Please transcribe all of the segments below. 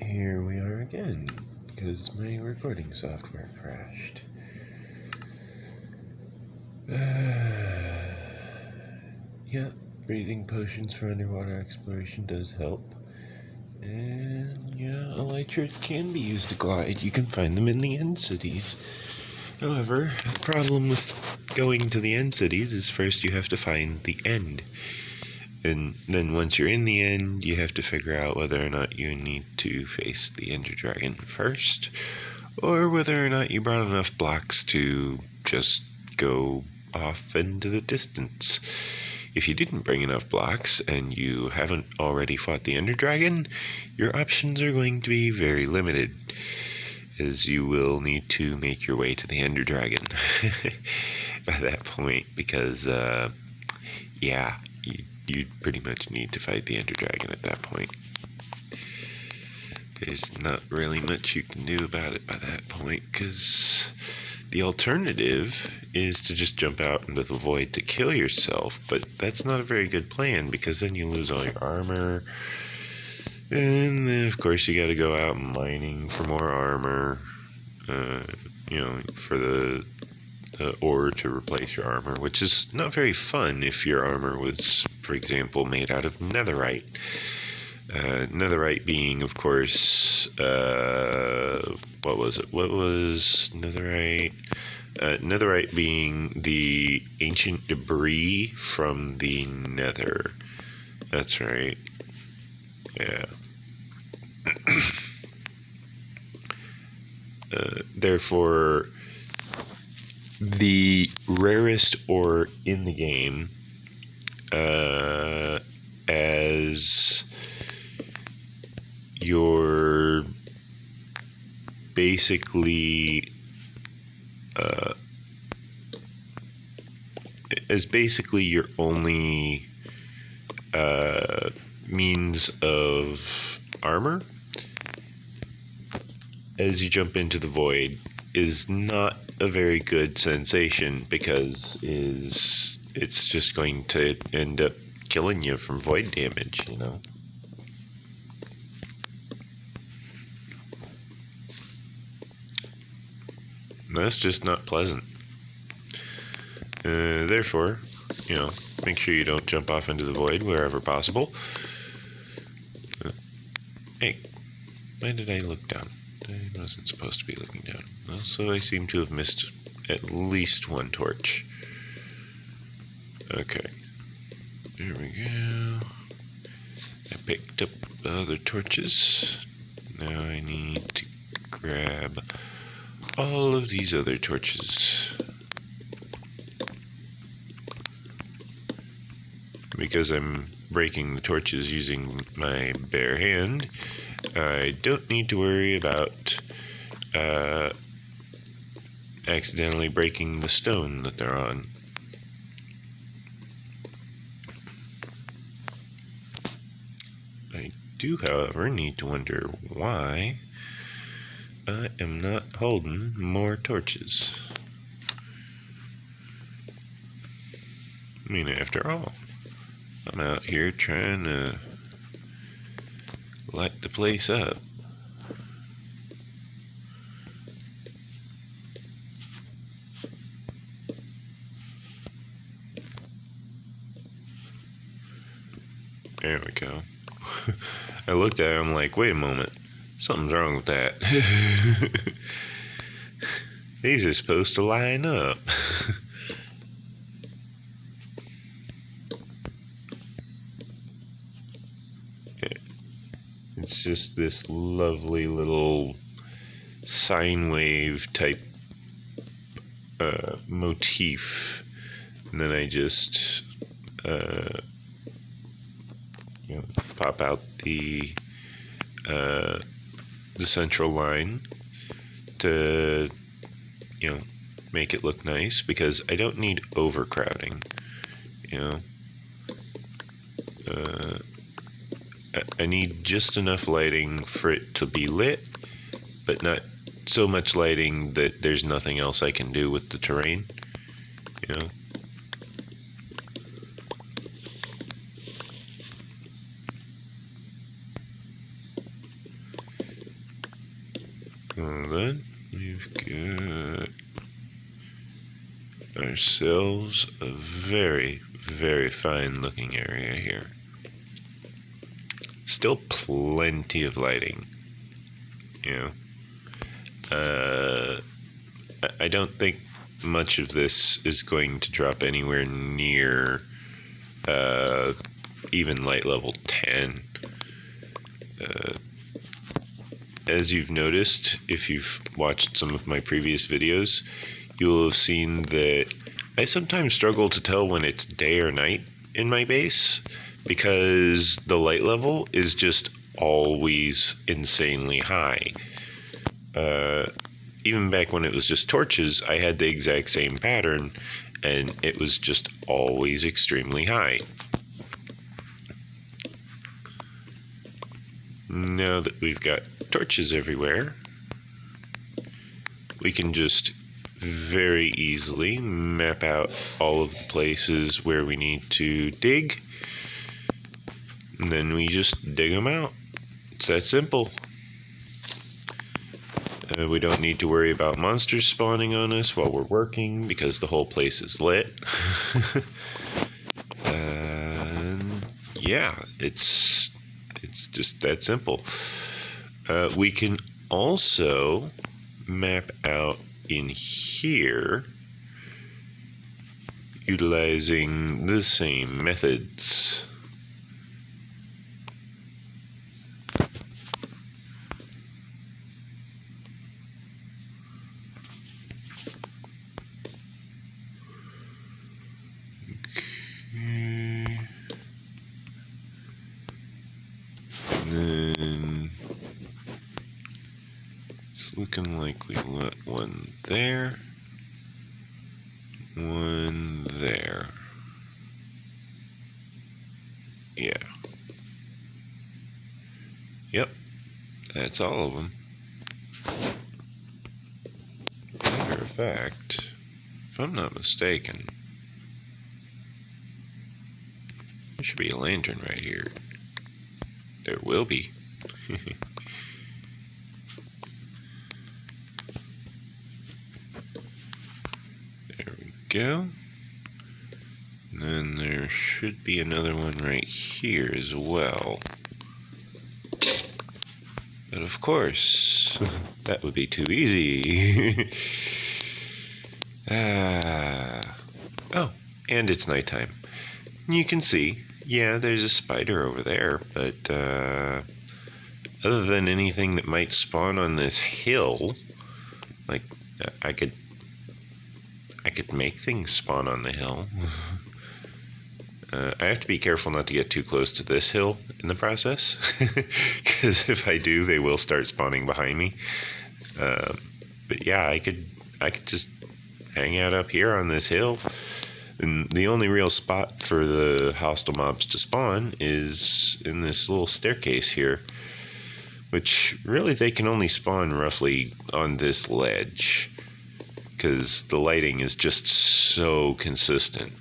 Here we are again, because my recording software crashed. Yeah, breathing potions for underwater exploration does help. And yeah, elytras can be used to glide. You can find them in the end cities. However, the problem with going to the end cities is first you have to find the end. And then once you're in the end, you have to figure out whether or not you need to face the Ender Dragon first, or whether or not you brought enough blocks to just go off into the distance. If you didn't bring enough blocks and you haven't already fought the Ender Dragon, your options are going to be very limited, as you will need to make your way to the Ender Dragon by that point, because you'd pretty much need to fight the Ender Dragon at that point. There's not really much you can do about it by that point, because the alternative is to just jump out into the void to kill yourself, but that's not a very good plan, because then you lose all your armor, and then of course you gotta go out mining for more armor, for the ore to replace your armor, which is not very fun if your armor was, for example, made out of netherite. Netherite being, of course, what was netherite? Netherite being the ancient debris from the nether. That's right. Yeah. Therefore, the rarest ore in the game, as your basically your only means of armor as you jump into the void, is not a very good sensation, because it's just going to end up killing you from void damage, That's just not pleasant. Therefore, make sure you don't jump off into the void wherever possible. Hey, why did I look down? I wasn't supposed to be looking down. Well, so I seem to have missed at least one torch. Okay. There we go. I picked up the other torches. Now I need to grab all of these other torches. Because I'm breaking the torches using my bare hand, I don't need to worry about accidentally breaking the stone that they're on. I do, however, need to wonder why I am not holding more torches. I mean, after all, I'm out here trying to light the place up. There we go. I looked at it, I'm like, wait a moment, something's wrong with that. These are supposed to line up. It's just this lovely little sine wave type motif, and then I just pop out the central line to make it look nice, because I don't need overcrowding. I need just enough lighting for it to be lit, but not so much lighting that there's nothing else I can do with the terrain, Well then, we've got ourselves a very, very fine looking area here. Still plenty of lighting, you know. I don't think much of this is going to drop anywhere near even light level 10. As you've noticed, if you've watched some of my previous videos, you'll have seen that I sometimes struggle to tell when it's day or night in my base, because the light level is just always insanely high. Even back when it was just torches, I had the exact same pattern, and it was just always extremely high. Now that we've got torches everywhere, we can just very easily map out all of the places where we need to dig, and then we just dig them out. It's that simple. We don't need to worry about monsters spawning on us while we're working, because the whole place is lit. And yeah, it's just that simple. We can also map out in here utilizing the same methods. Then it's looking like we want one there, one there. Yeah. Yep, that's all of them. Matter of fact, if I'm not mistaken, there should be a lantern right here. There will be. There we go. And then there should be another one right here as well. But of course, that would be too easy. Oh, and it's nighttime. You can see, yeah, there's a spider over there, but other than anything that might spawn on this hill, like I could make things spawn on the hill. I have to be careful not to get too close to this hill in the process, because if I do, they will start spawning behind me. But yeah, I could just hang out up here on this hill, and the only real spot for the hostile mobs to spawn is in this little staircase here, which really they can only spawn roughly on this ledge, because the lighting is just so consistent.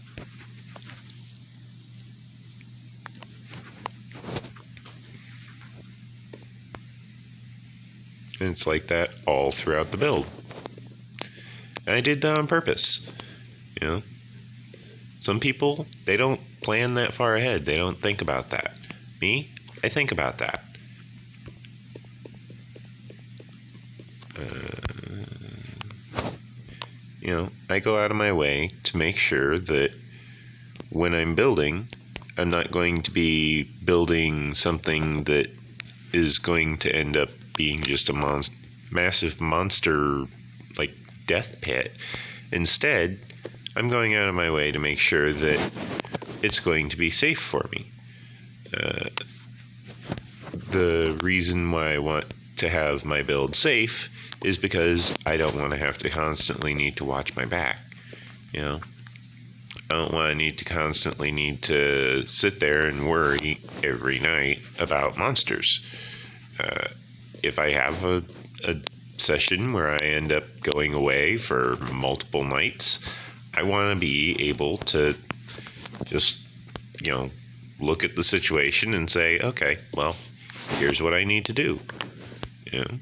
And it's like that all throughout the build. And I did that on purpose. You know, some people, they don't plan that far ahead. They don't think about that. Me, I think about that. You know, I go out of my way to make sure that when I'm building, I'm not going to be building something that is going to end up being just a massive monster, like, death pit. Instead, I'm going out of my way to make sure that it's going to be safe for me. The reason why I want to have my build safe is because I don't want to have to constantly need to watch my back. You know, I don't want to need to sit there and worry every night about monsters. If I have a session where I end up going away for multiple nights, I want to be able to just, you know, look at the situation and say, okay, well, here's what I need to do. You know?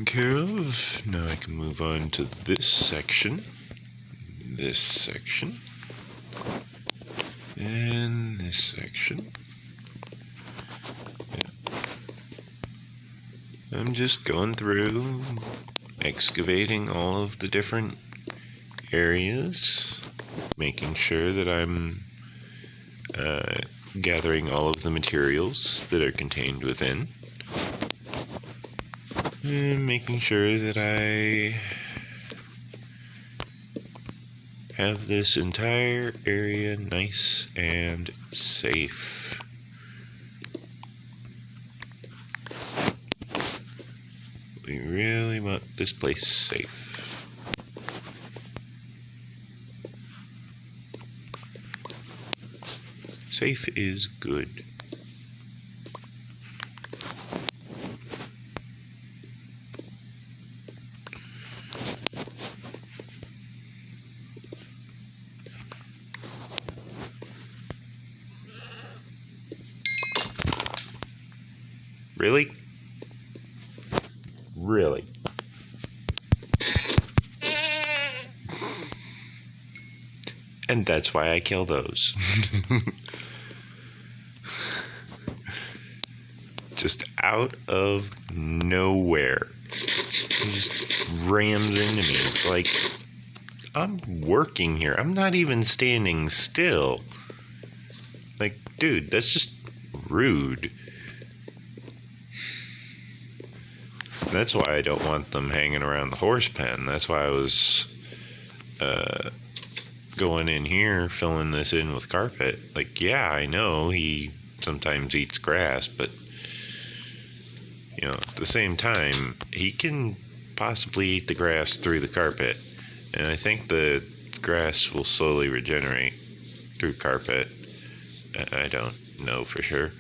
care of. Now I can move on to this section, and this section. Yeah. I'm just going through, excavating all of the different areas, making sure that I'm gathering all of the materials that are contained within, and making sure that I have this entire area nice and safe. We really want this place safe. Safe is good. Really? Really? And that's why I kill those. Just out of nowhere. He just rams into me. It's like, I'm working here. I'm not even standing still. Like, dude, that's just rude. That's why I don't want them hanging around the horse pen. That's why I was going in here, filling this in with carpet. Like, yeah, I know he sometimes eats grass, but, you know, at the same time, he can possibly eat the grass through the carpet. And I think the grass will slowly regenerate through carpet. I don't know for sure.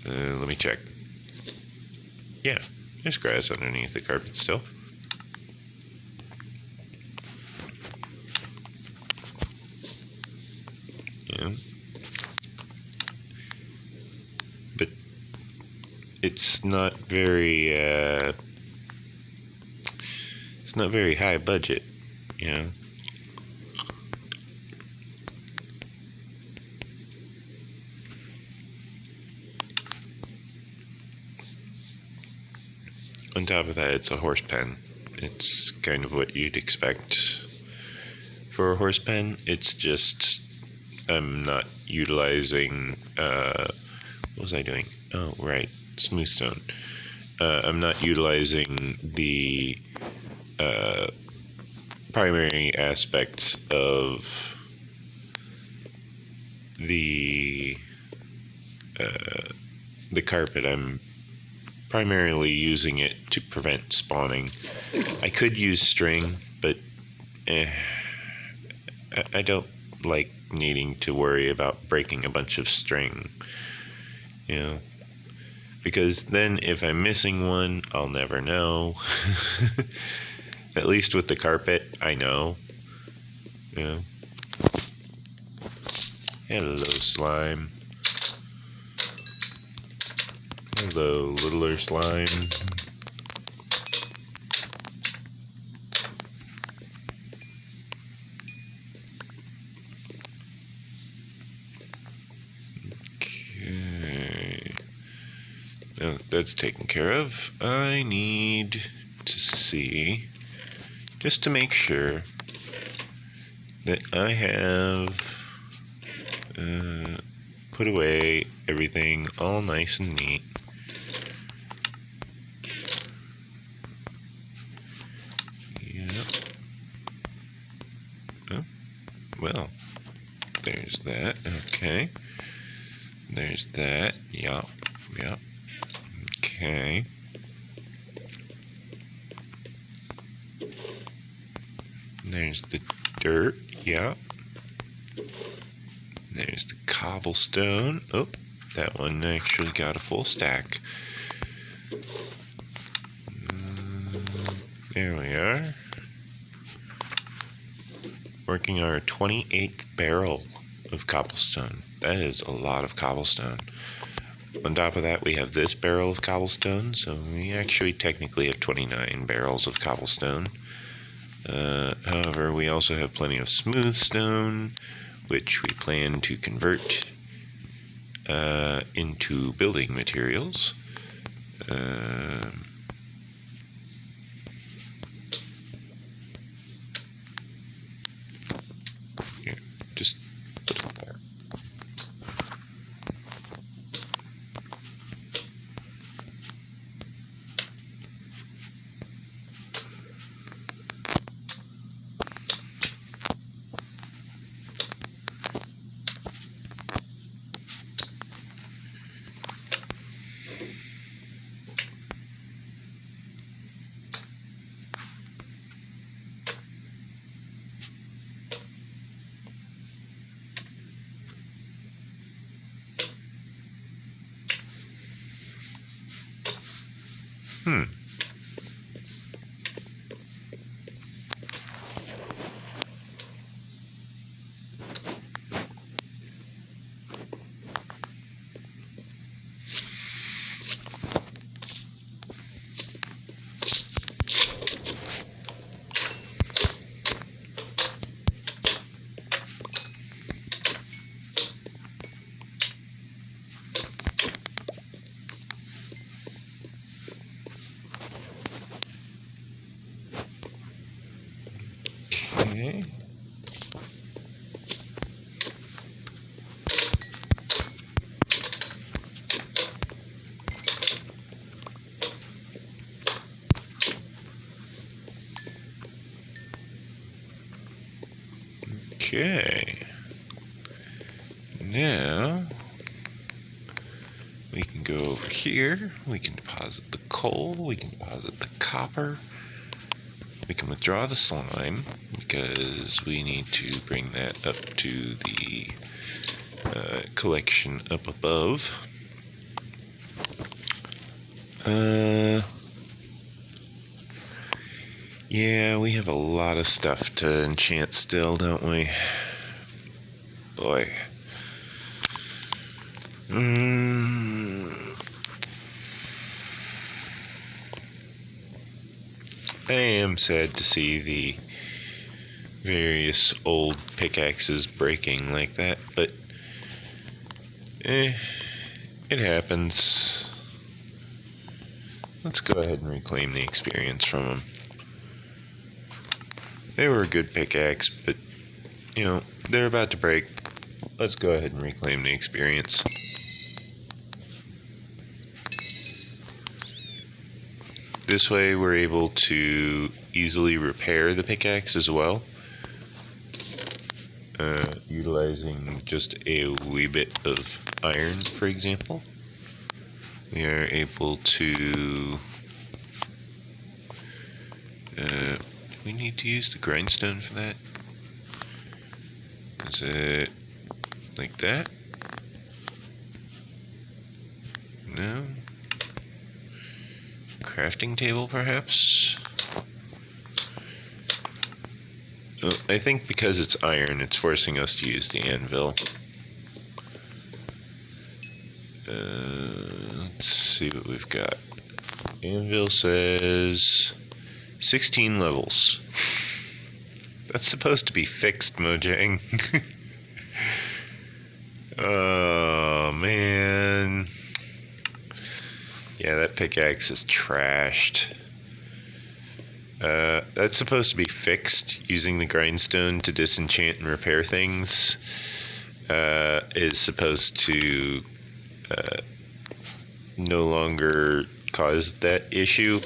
Let me check. Yeah, there's grass underneath the carpet still. Yeah. But it's not very high budget, you know. On top of that, it's a horse pen. It's kind of what you'd expect for a horse pen. It's just I'm not utilizing what was I doing? Oh, right, smooth stone. I'm not utilizing the primary aspects of the carpet. I'm primarily using it to prevent spawning. I could use string, but I don't like needing to worry about breaking a bunch of string, you know, because then if I'm missing one, I'll never know. At least with the carpet, I know. You know. Hello, slime. Hello, littler slime. Okay. Now that's taken care of. I need to see, just to make sure that I have put away everything all nice and neat. Well, there's that. Okay. There's that. Yup. Yup. Okay. There's the dirt. Yup. There's the cobblestone. Oh, that one actually got a full stack. There we are. Working our 28th barrel of cobblestone. That is a lot of cobblestone. On top of that, we have this barrel of cobblestone, so we actually technically have 29 barrels of cobblestone. However, we also have plenty of smooth stone, which we plan to convert into building materials. Here, just put it there. Okay. Okay. Now we can go over here. We can deposit the coal. We can deposit the copper. We can withdraw the slime because we need to bring that up to the collection up above. Yeah, we have a lot of stuff to enchant still, don't we? Boy. I am sad to see the various old pickaxes breaking like that, but it happens. Let's go ahead and reclaim the experience from them. They were a good pickaxe, but, you know, they're about to break. Let's go ahead and reclaim the experience. This way we're able to easily repair the pickaxe as well. Utilizing just a wee bit of iron, for example. We are able to... we need to use the grindstone for that. Is it like that? No? Crafting table, perhaps? I think because it's iron, it's forcing us to use the anvil. Let's see what we've got. Anvil says 16 levels. That's supposed to be fixed, Mojang. Oh, man. Yeah, that pickaxe is trashed. That's supposed to be fixed. Using the grindstone to disenchant and repair things is supposed to no longer cause that issue.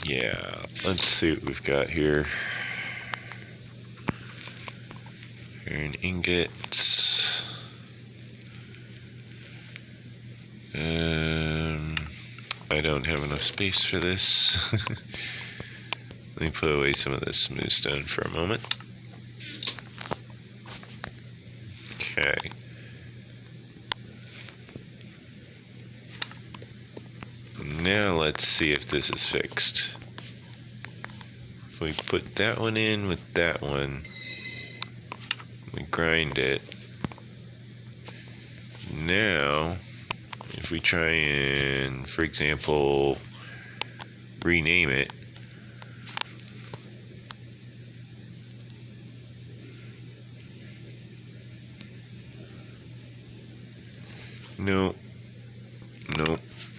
Yeah, let's see what we've got here. Iron ingots. I don't have enough space for this. Let me put away some of this smooth stone for a moment. Okay. Now let's see if this is fixed. If we put that one in with that one, we grind it. Now, if we try and, for example, rename it, no,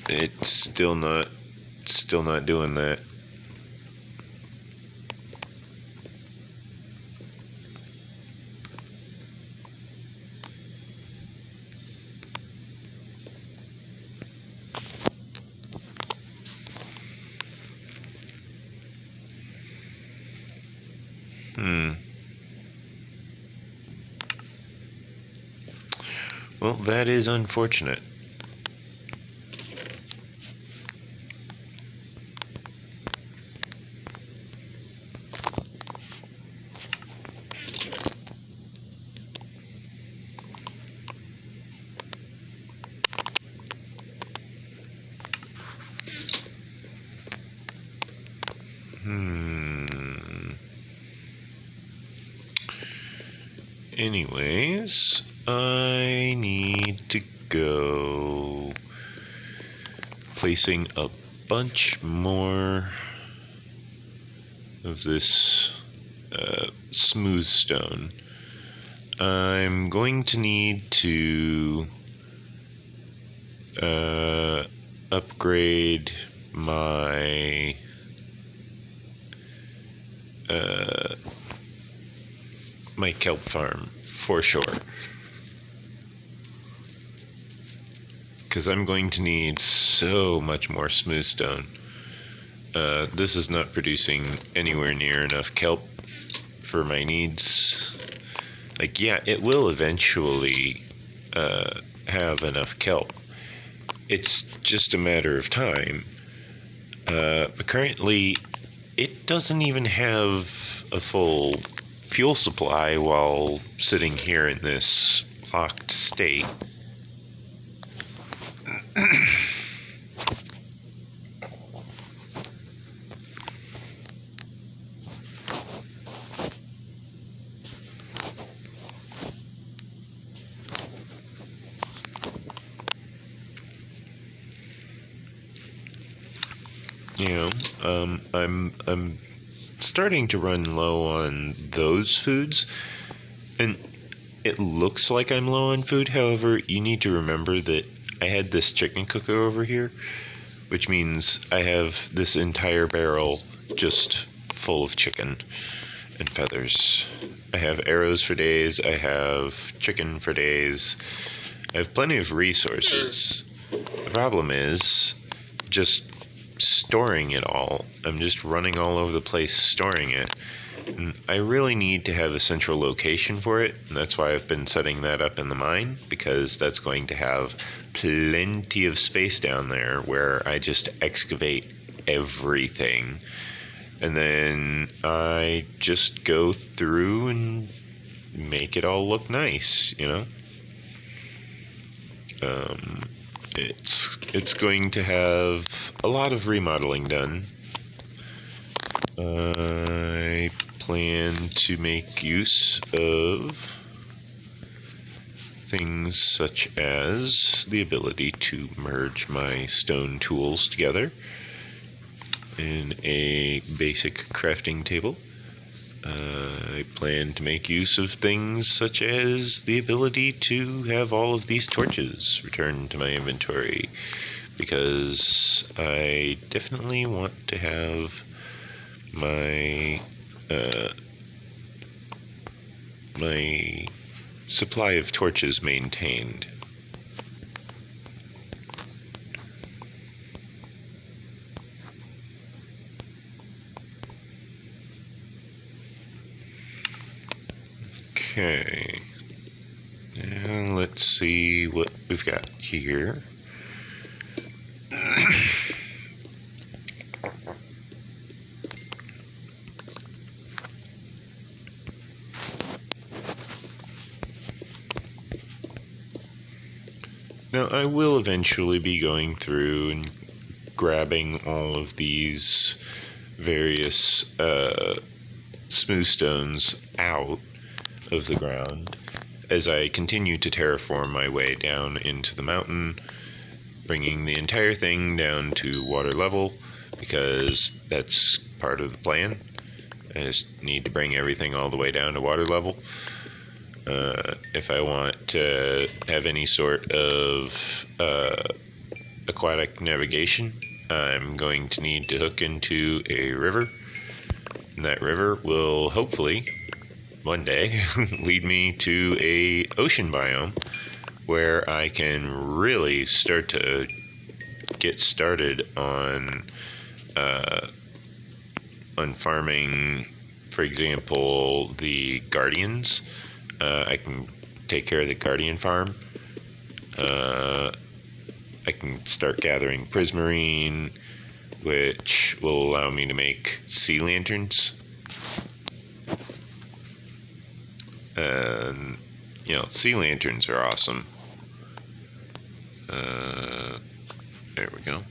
it's still not doing that. Well, that is unfortunate. Anyways, I need to go placing a bunch more of this smooth stone. I'm going to need to upgrade my my kelp farm for sure, because I'm going to need so much more smooth stone. This is not producing anywhere near enough kelp for my needs. Like, yeah, it will eventually have enough kelp. It's just a matter of time. But currently, it doesn't even have a full fuel supply while sitting here in this locked state. I'm starting to run low on those foods, and it looks like I'm low on food. However, you need to remember that I had this chicken cooker over here, which means I have this entire barrel just full of chicken and feathers. I have arrows for days, I have chicken for days, I have plenty of resources. The problem is just storing it all. I'm just running all over the place storing it. And I really need to have a central location for it, and that's why I've been setting that up in the mine, because that's going to have plenty of space down there where I just excavate everything, and then I just go through and make it all look nice, you know? It's going to have a lot of remodeling done. I plan to make use of things such as the ability to merge my stone tools together in a basic crafting table. I plan to make use of things such as the ability to have all of these torches returned to my inventory, because I definitely want to have my my supply of torches maintained. Okay, and let's see what we've got here. Now, I will eventually be going through and grabbing all of these various smooth stones out of the ground as I continue to terraform my way down into the mountain, bringing the entire thing down to water level, because that's part of the plan. I just need to bring everything all the way down to water level. If I want to have any sort of aquatic navigation, I'm going to need to hook into a river, and that river will hopefully one day lead me to a ocean biome where I can really start to get started on farming, for example, the guardians. I can take care of the guardian farm. I can start gathering prismarine, which will allow me to make sea lanterns. And, sea lanterns are awesome. There we go.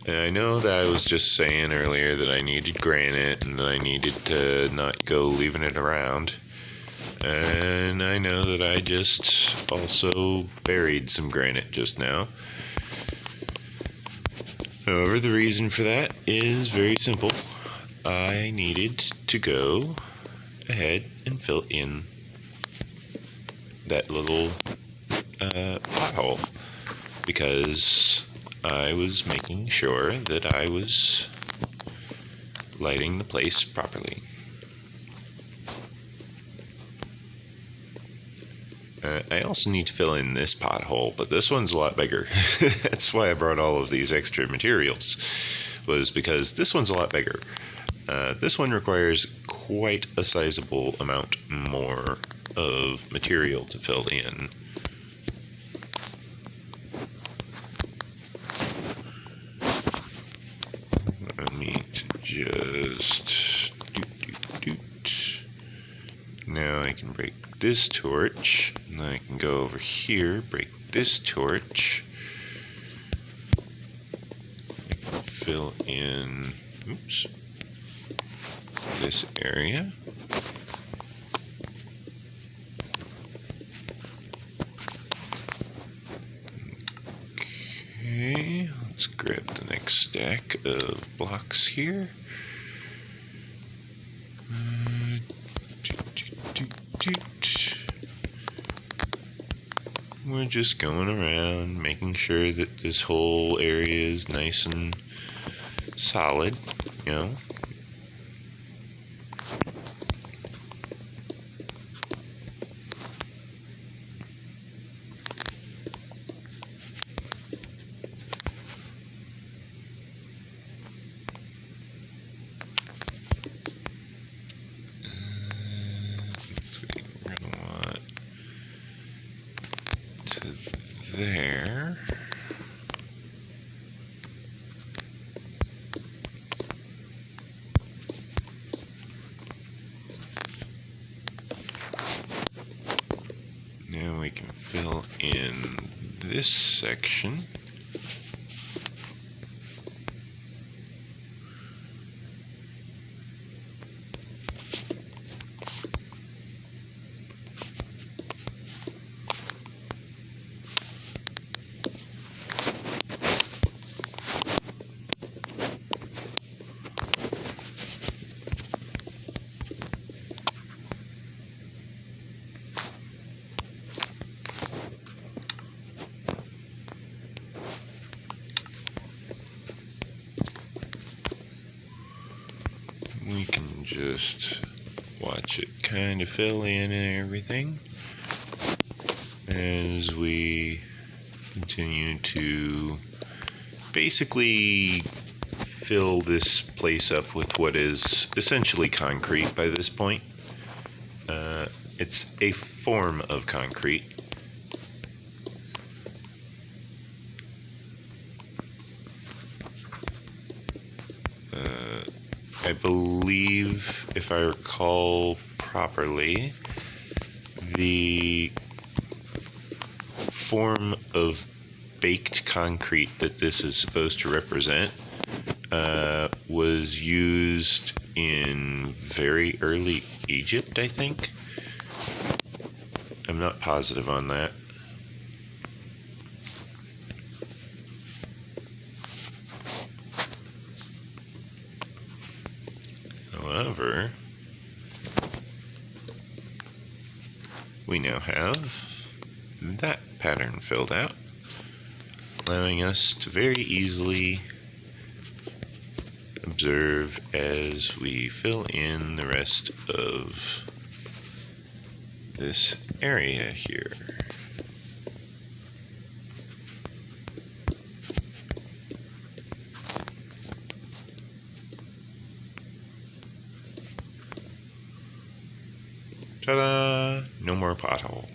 And I know that I was just saying earlier that I needed granite and that I needed to not go leaving it around. And I know that I just also buried some granite just now. However, the reason for that is very simple. I needed to go ahead and fill in that little pothole, because I was making sure that I was lighting the place properly. I also need to fill in this pothole, but this one's a lot bigger. That's why I brought all of these extra materials, was because this one's a lot bigger. This one requires quite a sizable amount more of material to fill in. I need to just Now I can break this torch, and then I can go over here, break this torch. I can fill in, this area. Okay, let's grab the next stack of blocks here. We're just going around making sure that this whole area is nice and solid, there. Now we can fill in this section. We can just watch it kind of fill in and everything as we continue to basically fill this place up with what is essentially concrete by this point. It's a form of concrete. I believe, if I recall properly, the form of baked concrete that this is supposed to represent was used in very early Egypt, I think. I'm not positive on that. However, we now have that pattern filled out, allowing us to very easily observe as we fill in the rest of this area here. Ta-da! No more pothole.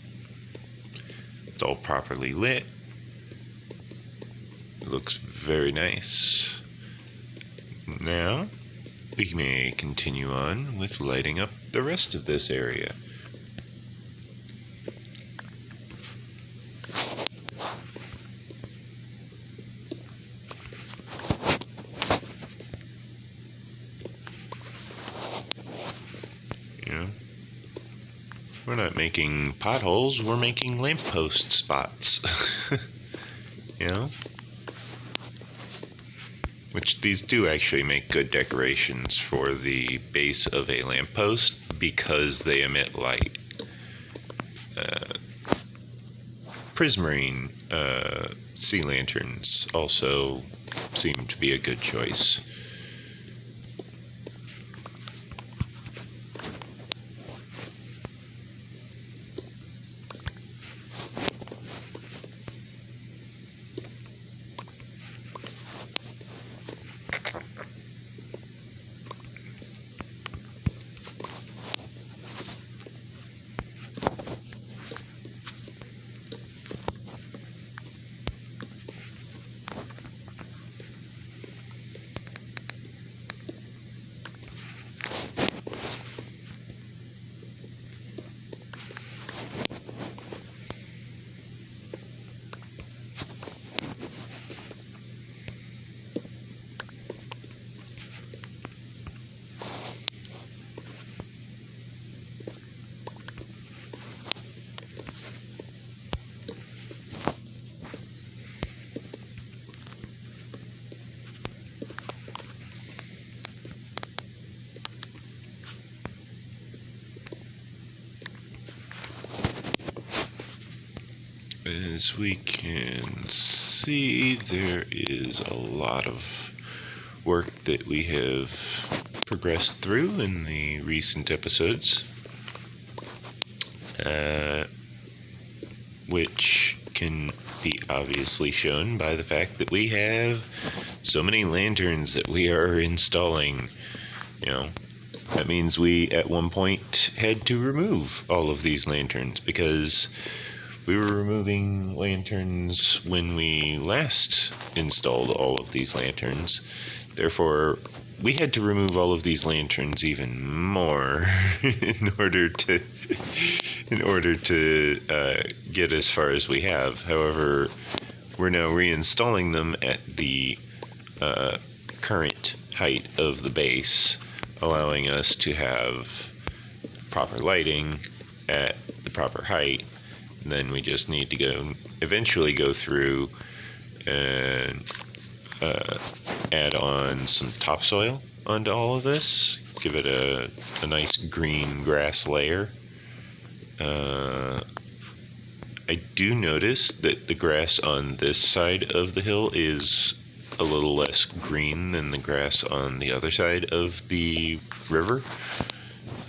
It's all properly lit. It looks very nice. Now, we may continue on with lighting up the rest of this area. We're not making potholes, we're making lamppost spots. You know? Which these do actually make good decorations for the base of a lamppost because they emit light. Prismarine sea lanterns also seem to be a good choice. As we can see, there is a lot of work that we have progressed through in the recent episodes, which can be obviously shown by the fact that we have so many lanterns that we are installing. You know, that means we at one point had to remove all of these lanterns because we were removing lanterns when we last installed all of these lanterns. Therefore, we had to remove all of these lanterns even more in order to get as far as we have. However, we're now reinstalling them at the current height of the base, allowing us to have proper lighting at the proper height. And then we just need to eventually go through and add on some topsoil onto all of this, give it a nice green grass layer. I do notice that the grass on this side of the hill is a little less green than the grass on the other side of the river.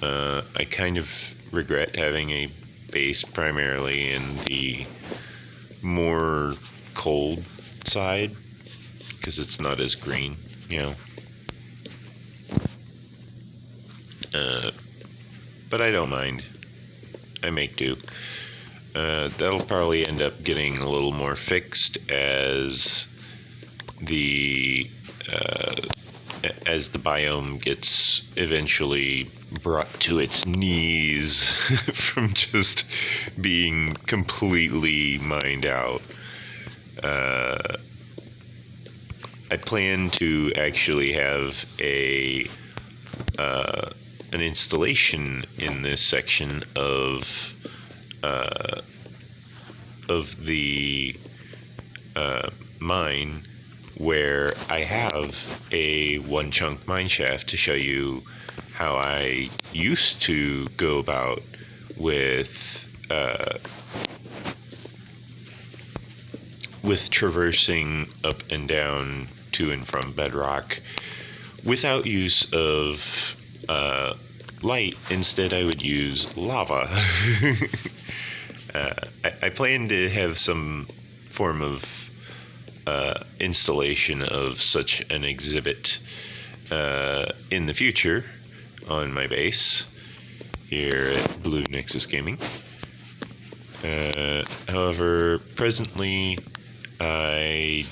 I kind of regret having a base primarily in the more cold side because it's not as green, you know. But I don't mind. I make do. That'll probably end up getting a little more fixed as the biome gets eventually brought to its knees from just being completely mined out. I plan to actually have an installation in this section of the mine, where I have a one chunk mine shaft to show you how I used to go about with traversing up and down to and from Bedrock without use of light. Instead, I would use lava. I plan to have some form of installation of such an exhibit in the future on my base here at Blue Nexus Gaming. However, presently, I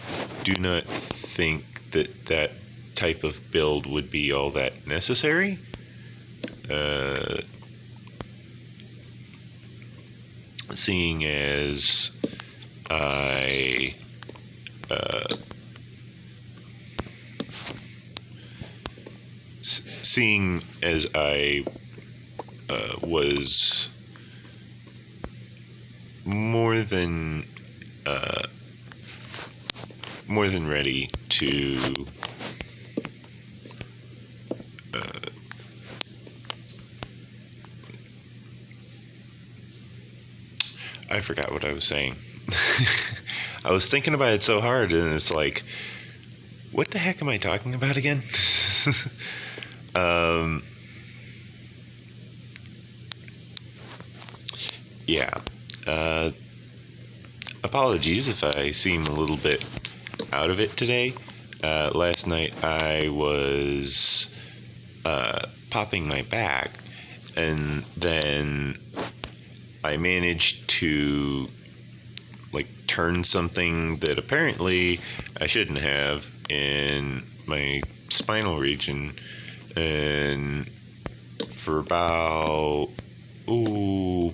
do not think that type of build would be all that necessary. Seeing as I was more than ready to I forgot what I was saying. I was thinking about it so hard, and it's like, what the heck am I talking about again? Yeah. Apologies if I seem a little bit out of it today. Last night I was popping my back, and then I managed to turn something that apparently I shouldn't have in my spinal region, and for about I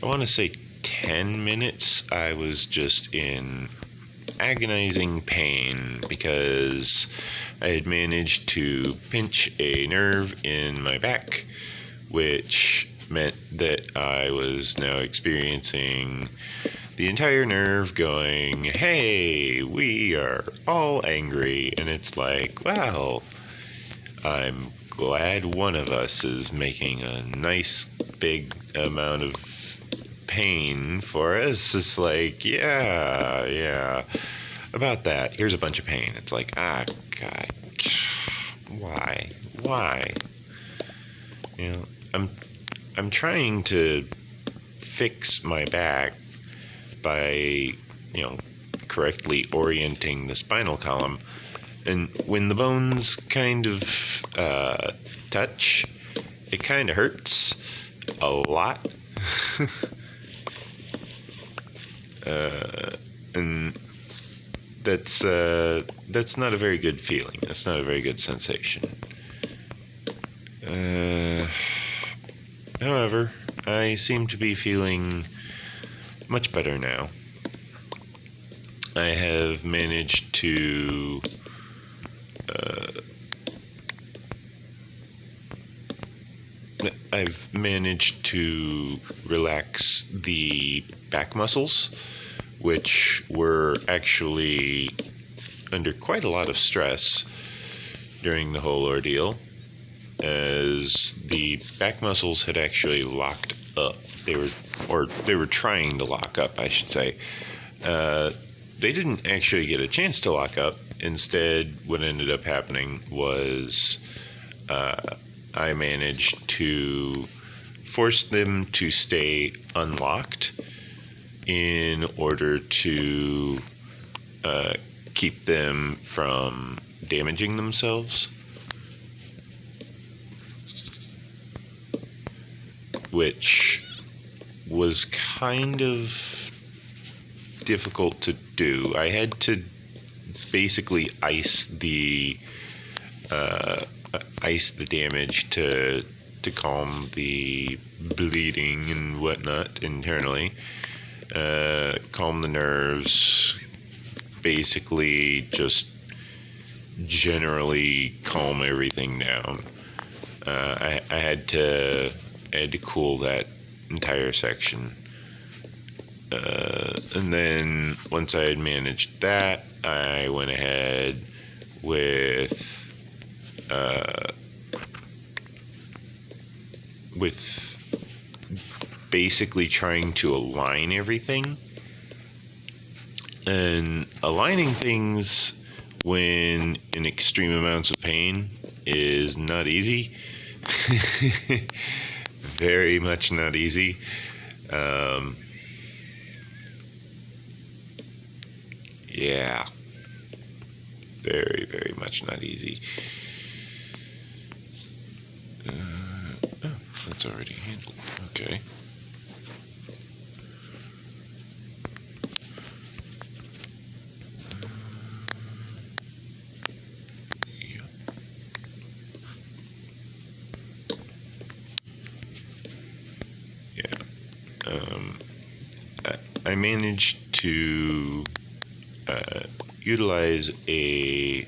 want to say 10 minutes I was just in agonizing pain because I had managed to pinch a nerve in my back, which meant that I was now experiencing the entire nerve going, hey, we are all angry. And it's like, wow, I'm glad one of us is making a nice big amount of pain for us. It's like, yeah, about that. Here's a bunch of pain. It's like, God, why? You know, I'm trying to fix my back by, correctly orienting the spinal column. And when the bones kind of touch, it kind of hurts a lot. And that's not a very good feeling. That's not a very good sensation. However, I seem to be feeling much better now. I have managed to relax the back muscles, which were actually under quite a lot of stress during the whole ordeal, as the back muscles had actually locked up. They were trying to lock up, I should say. They didn't actually get a chance to lock up. Instead, what ended up happening was I managed to force them to stay unlocked in order to keep them from damaging themselves, which was kind of difficult to do. I had to basically ice the damage to calm the bleeding and whatnot internally. calm the nerves, basically just generally calm everything down. I had to cool that entire section. And then once I had managed that, I went ahead with basically trying to align everything. And aligning things when in extreme amounts of pain is not easy. Very much not easy. Yeah. Very, very much not easy. Oh, that's already handled. Okay. I managed to utilize a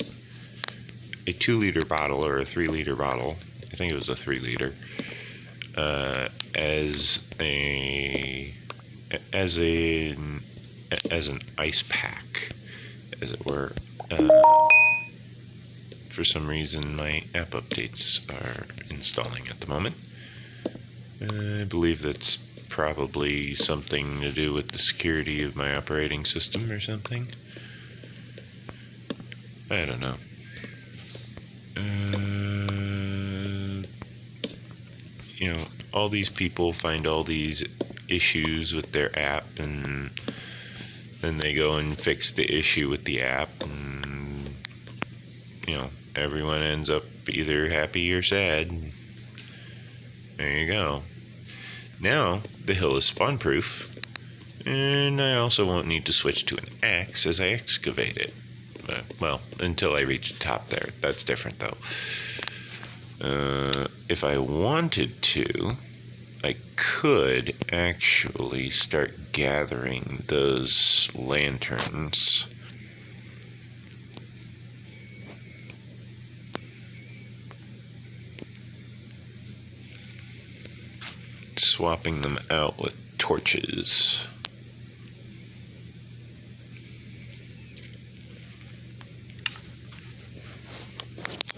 2-liter bottle or a 3-liter bottle. I think it was a 3-liter as an ice pack, as it were. For some reason, my app updates are installing at the moment. I believe that's probably something to do with the security of my operating system or something. I don't know. All these people find all these issues with their app, and then they go and fix the issue with the app, and everyone ends up either happy or sad. There you go. Now the hill is spawn-proof, and I also won't need to switch to an axe as I excavate it. Well, until I reach the top there. That's different, though. If I wanted to, I could actually start gathering those lanterns. Swapping them out with torches.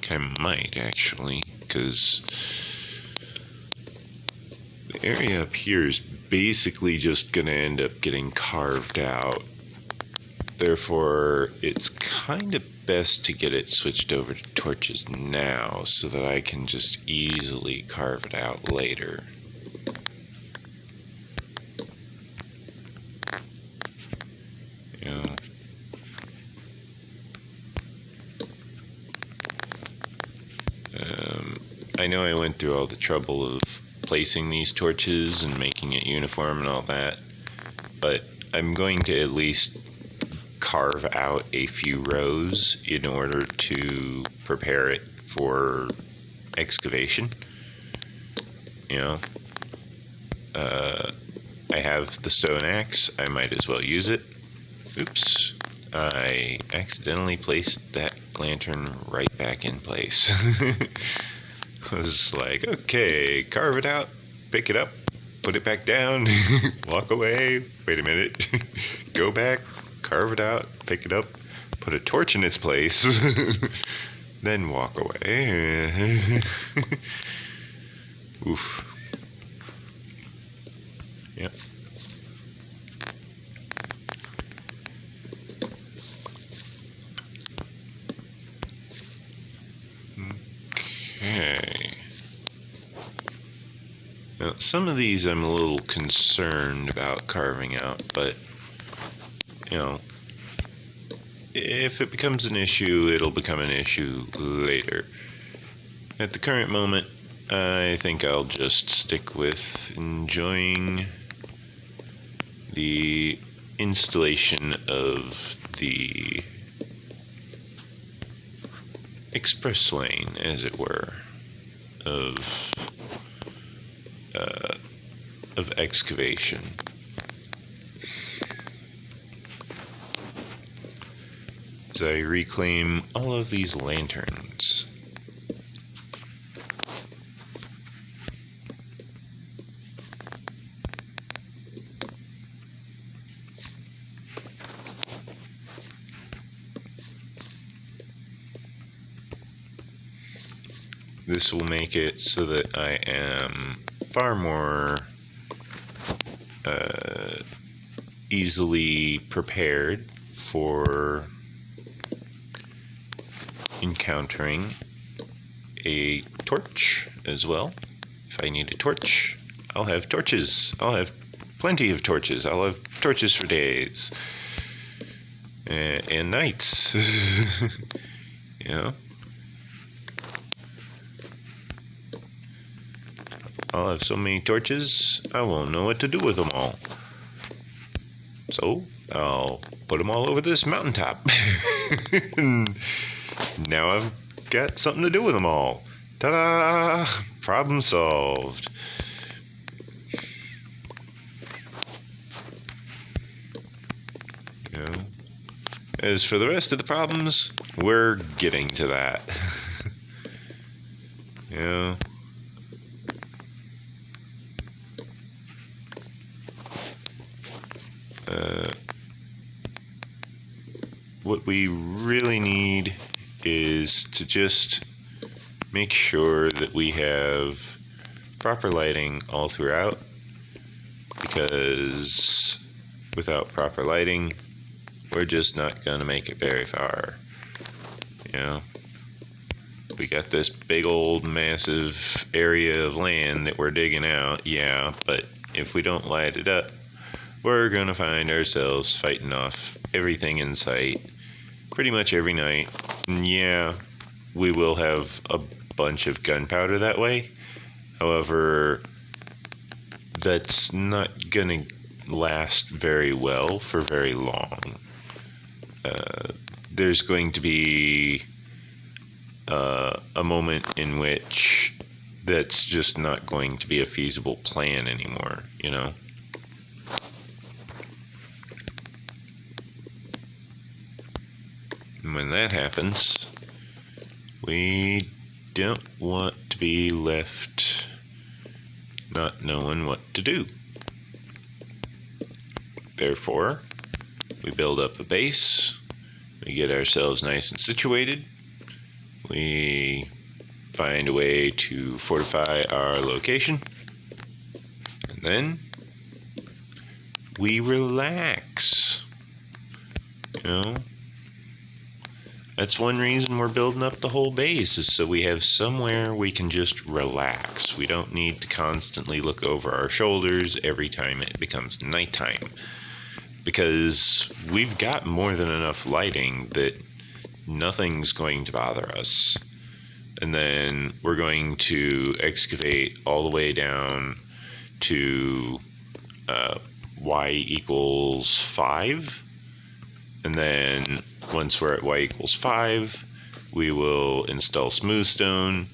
I might actually, because the area up here is basically just going to end up getting carved out. Therefore, it's kind of best to get it switched over to torches now so that I can just easily carve it out later. I know I went through all the trouble of placing these torches and making it uniform and all that, but I'm going to at least carve out a few rows in order to prepare it for excavation. I have the stone axe, I might as well use it. Oops, I accidentally placed that lantern right back in place. I was like, okay, carve it out, pick it up, put it back down, walk away, wait a minute, go back, carve it out, pick it up, put a torch in its place, then walk away. Oof. Yep. Okay. Now, some of these I'm a little concerned about carving out, but, if it becomes an issue, it'll become an issue later. At the current moment, I think I'll just stick with enjoying the installation of the express lane, as it were, of excavation. as I reclaim all of these lanterns. This will make it so that I am far more easily prepared for encountering a torch as well. If I need a torch, I'll have torches. I'll have plenty of torches. I'll have torches for days and nights. You know? I'll have so many torches, I won't know what to do with them all. So, I'll put them all over this mountaintop. Now I've got something to do with them all. Ta-da! Problem solved. You know, as for the rest of the problems, we're getting to that. You know, what we really need is to just make sure that we have proper lighting all throughout, because without proper lighting, we're just not going to make it very far. You know, we got this big old massive area of land that we're digging out, yeah, but if we don't light it up, we're going to find ourselves fighting off everything in sight pretty much every night. And yeah, we will have a bunch of gunpowder that way. However, that's not going to last very well for very long. There's going to be a moment in which that's just not going to be a feasible plan anymore, you know? And when that happens, we don't want to be left not knowing what to do. Therefore, we build up a base, we get ourselves nice and situated, we find a way to fortify our location, and then we relax. You know? That's one reason we're building up the whole base, is so we have somewhere we can just relax. We don't need to constantly look over our shoulders every time it becomes nighttime, because we've got more than enough lighting that nothing's going to bother us. And then we're going to excavate all the way down to y=5. And then once we're at y=5, we will install smoothstone.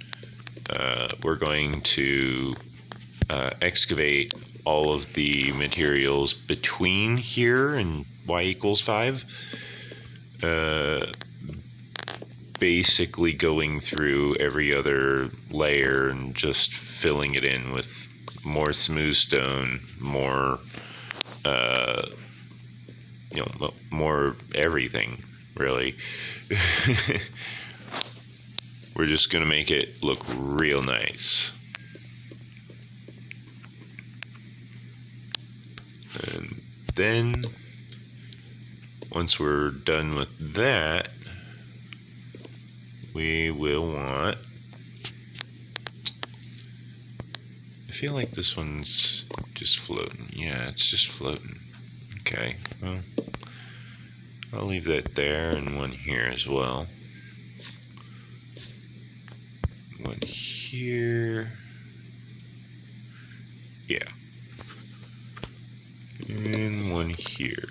We're going to excavate all of the materials between here and y=5. Basically going through every other layer and just filling it in with more smoothstone, more more everything, really. We're just gonna make it look real nice. And then once we're done with that, we will want, I feel like this one's just floating. Yeah, it's just floating. Okay, well, I'll leave that there, and one here as well. One here. Yeah. And one here.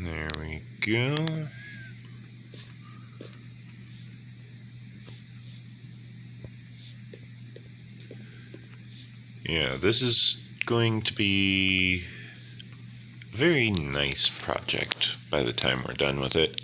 There we go. Yeah, this is going to be a very nice project by the time we're done with it.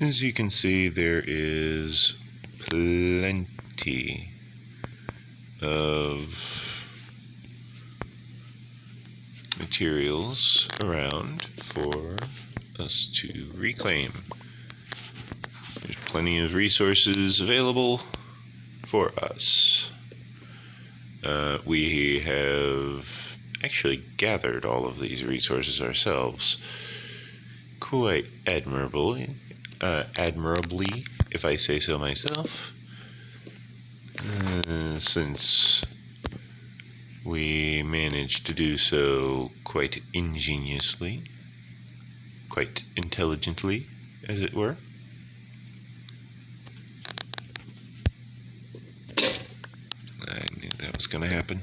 As you can see, there is plenty of materials around for us to reclaim. There's plenty of resources available for us. We have actually gathered all of these resources ourselves quite admirably, if I say so myself, since we managed to do so quite ingeniously, quite intelligently, as it were. I knew that was going to happen.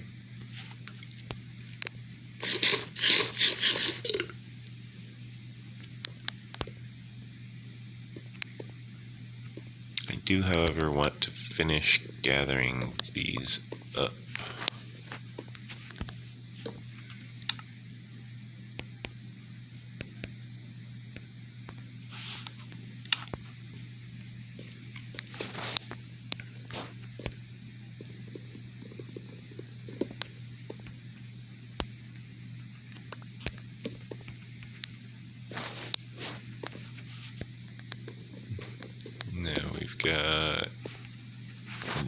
I do, however, want to finish gathering these up. Now we've got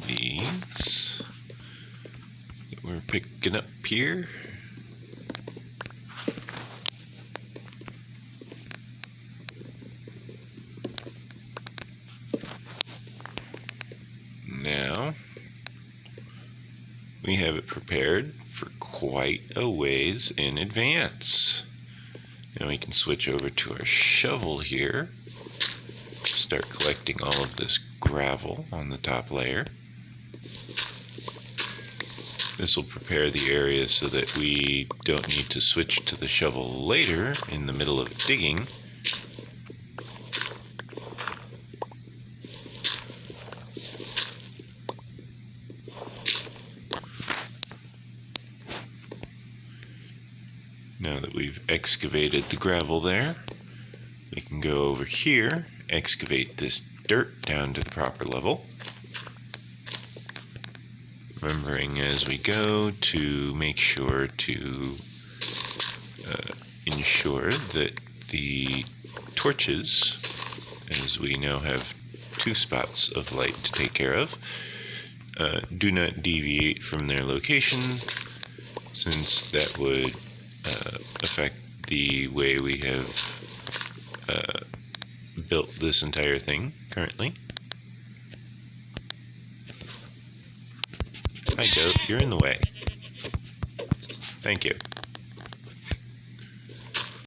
these that we're picking up here. Now we have it prepared for quite a ways in advance. Now we can switch over to our shovel here. Start collecting all of this gravel on the top layer. This will prepare the area so that we don't need to switch to the shovel later in the middle of digging. Now that we've excavated the gravel there, we can go over here, excavate this dirt down to the proper level. Remembering as we go to make sure to ensure that the torches, as we now have 2 spots of light to take care of, do not deviate from their location, since that would affect the way we have built this entire thing currently. Hi, goat, you're in the way. Thank you.